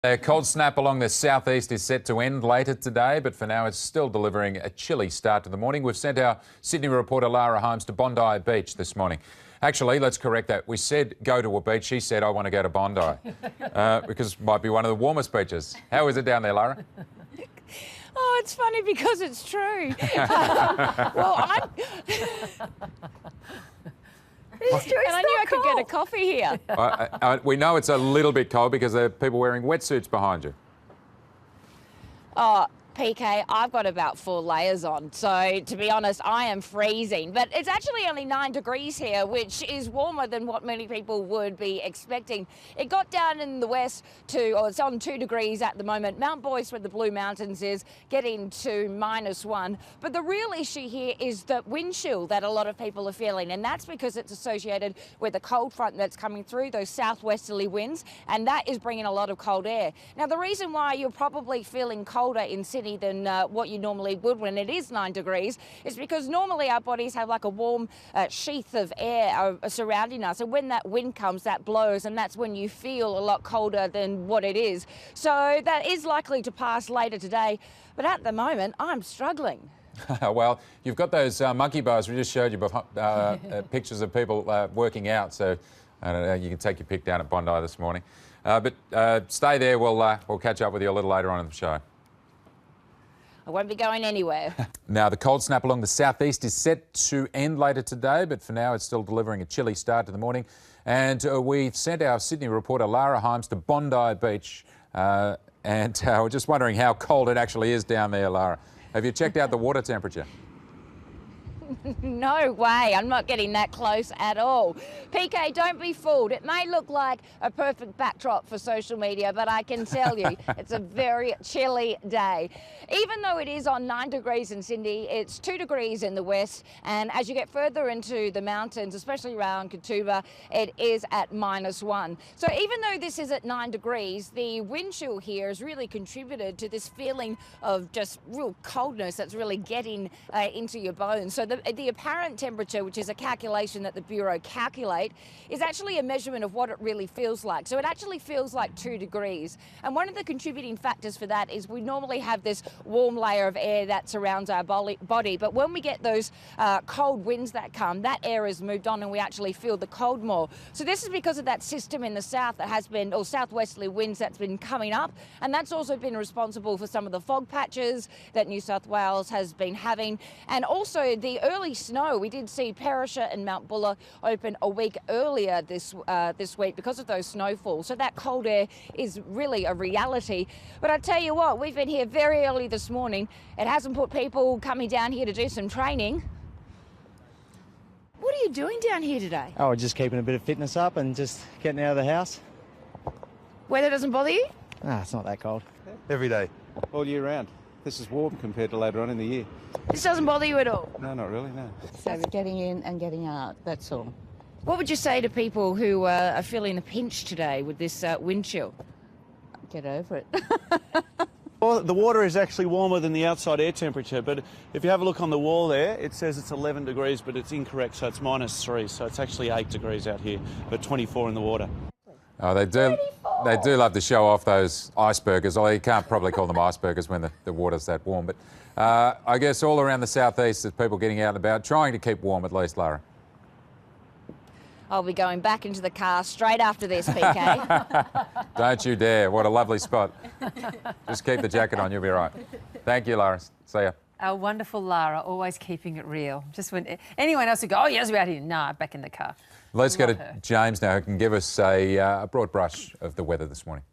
A cold snap along the southeast is set to end later today, but for now it's still delivering a chilly start to the morning. We've sent our Sydney reporter Lara Holmes to Bondi Beach this morning. Actually, let's correct that. We said go to a beach. She said I want to go to Bondi because it might be one of the warmest beaches. How is it down there, Lara? Oh, it's funny because it's true. It's true. And I knew I could get a coffee here. We know it's a little bit cold because there are people wearing wetsuits behind you. Oh, PK, I've got about 4 layers on, so to be honest, I am freezing. But it's actually only 9 degrees here, which is warmer than what many people would be expecting. It got down in the west to, or it's on 2 degrees at the moment. Mount Boyce, where the Blue Mountains is, getting to -1. But the real issue here is the wind chill that a lot of people are feeling, and that's because it's associated with the cold front that's coming through, those southwesterly winds, and that is bringing a lot of cold air. Now, the reason why you're probably feeling colder in Sydney than what you normally would when it is 9 degrees is because normally our bodies have like a warm sheath of air surrounding us, and when that wind comes, that blows, and that's when you feel a lot colder than what it is. So that is likely to pass later today, but at the moment I'm struggling. Well, you've got those monkey bars. We just showed you pictures of people working out, so I don't know, you can take your pick down at Bondi this morning. But stay there. We'll catch up with you a little later on in the show. I won't be going anywhere. Now, the cold snap along the southeast is set to end later today, but for now it's still delivering a chilly start to the morning. And we've sent our Sydney reporter Lara Holmes to Bondi Beach. And we're just wondering how cold it actually is down there, Lara. Have you checked out the water temperature? No way, I'm not getting that close at all. PK, don't be fooled. It may look like a perfect backdrop for social media, but I can tell you it's a very chilly day. Even though it is on 9 degrees in Sydney, it's 2 degrees in the west, and as you get further into the mountains, especially around Katoomba, it is at -1. So even though this is at 9 degrees, the wind chill here has really contributed to this feeling of just real coldness that's really getting into your bones. So the apparent temperature, which is a calculation that the Bureau calculate, is actually a measurement of what it really feels like. So it actually feels like 2 degrees. And one of the contributing factors for that is we normally have this warm layer of air that surrounds our body. But when we get those cold winds that come, that air has moved on and we actually feel the cold more. So this is because of that system in the south that has been, or southwesterly winds that's been coming up. And that's also been responsible for some of the fog patches that New South Wales has been having. And also the early snow. We did see Perisher and Mount Buller open a week earlier this week because of those snowfalls. So that cold air is really a reality. But I tell you what, we've been here very early this morning. It hasn't put people coming down here to do some training. What are you doing down here today? Oh, just keeping a bit of fitness up and just getting out of the house. Weather doesn't bother you? Ah, it's not that cold. Every day, all year round. This is warm compared to later on in the year. This doesn't bother you at all? No, not really, no. So we're getting in and getting out, that's all. What would you say to people who are feeling the pinch today with this wind chill? Get over it. Well, the water is actually warmer than the outside air temperature, but if you have a look on the wall there, it says it's 11 degrees, but it's incorrect, so it's -3, so it's actually 8 degrees out here, but 24 in the water. Oh, they do love to show off those icebergers. Although you can't probably call them icebergers when the water's that warm. But I guess all around the southeast there's people getting out and about, trying to keep warm at least, Lara. I'll be going back into the car straight after this, PK. Don't you dare. What a lovely spot. Just keep the jacket on, you'll be right. Thank you, Lara. See ya. Our wonderful Lara, always keeping it real. Just when anyone else would go, oh, yes, we're out here. Nah, back in the car. Let's go to her. James now, who can give us a broad brush of the weather this morning.